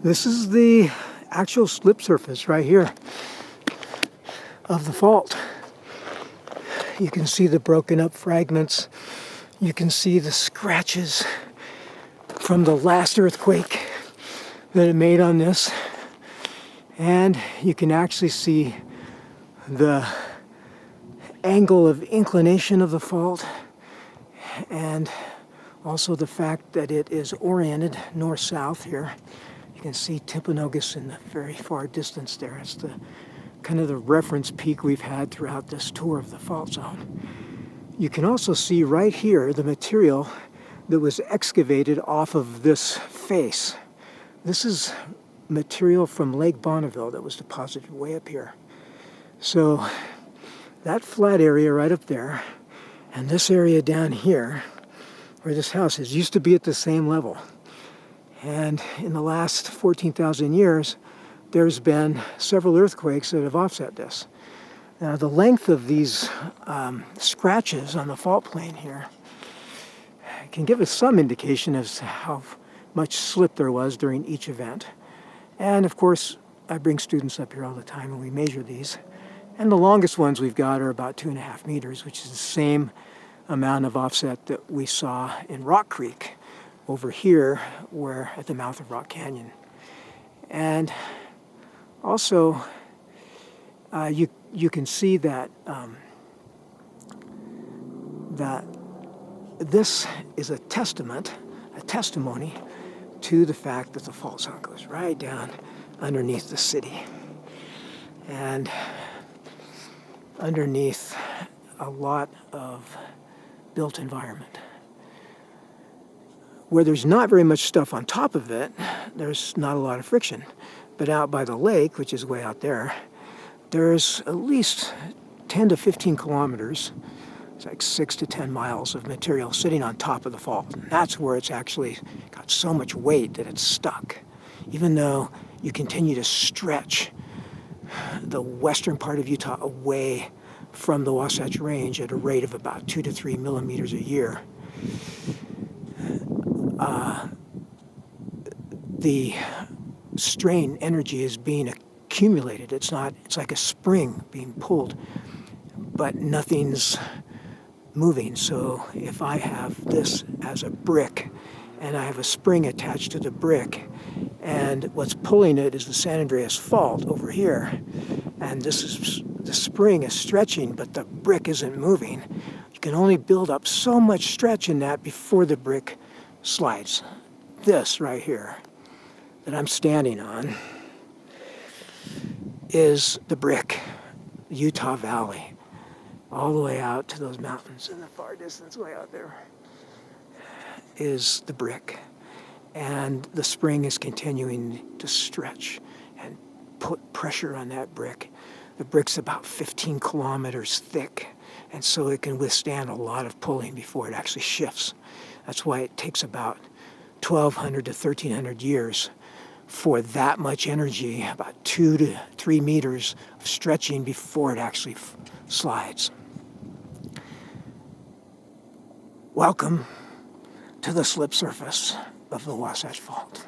This is the actual slip surface right here of the fault. You can see the broken up fragments. You can see the scratches from the last earthquake that it made on this. And you can actually see the angle of inclination of the fault, and also the fact that it is oriented north-south here. You can see Timpanogos in the very far distance there. It's the kind of the reference peak we've had throughout this tour of the fault zone. You can also see right here the material that was excavated off of this face. This is material from Lake Bonneville that was deposited way up here. So that flat area right up there and this area down here where this house is used to be at the same level. And in the last 14,000 years, there's been several earthquakes that have offset this. Now, the length of these scratches on the fault plane here can give us some indication as to how much slip there was during each event. And of course, I bring students up here all the time and we measure these. And the longest ones we've got are about 2.5 meters, which is the same amount of offset that we saw in Rock Creek over here, where at the mouth of Rock Canyon. And also, you can see that that this is a testimony to the fact that the fault zone goes right down underneath the city and underneath a lot of built environment. Where there's not very much stuff on top of it, there's not a lot of friction. But out by the lake, which is way out there, there's at least 10 to 15 kilometers, it's like 6 to 10 miles of material sitting on top of the fault. And that's where it's actually got so much weight that it's stuck. Even though you continue to stretch the western part of Utah away from the Wasatch Range at a rate of about 2 to 3 millimeters a year, the strain energy is being accumulated. It's like a spring being pulled, but nothing's moving. So if I have this as a brick and I have a spring attached to the brick, and what's pulling it is the San Andreas Fault over here, and the spring is stretching, but the brick isn't moving, you can only build up so much stretch in that before the brick slides. This right here that I'm standing on is the brick, Utah Valley, all the way out to those mountains in the far distance way out there is the brick. And the spring is continuing to stretch and put pressure on that brick. The brick's about 15 kilometers thick, and so it can withstand a lot of pulling before it actually shifts. That's why it takes about 1,200 to 1,300 years for that much energy, about 2 to 3 meters of stretching before it actually slides. Welcome to the slip surface of the Wasatch Fault.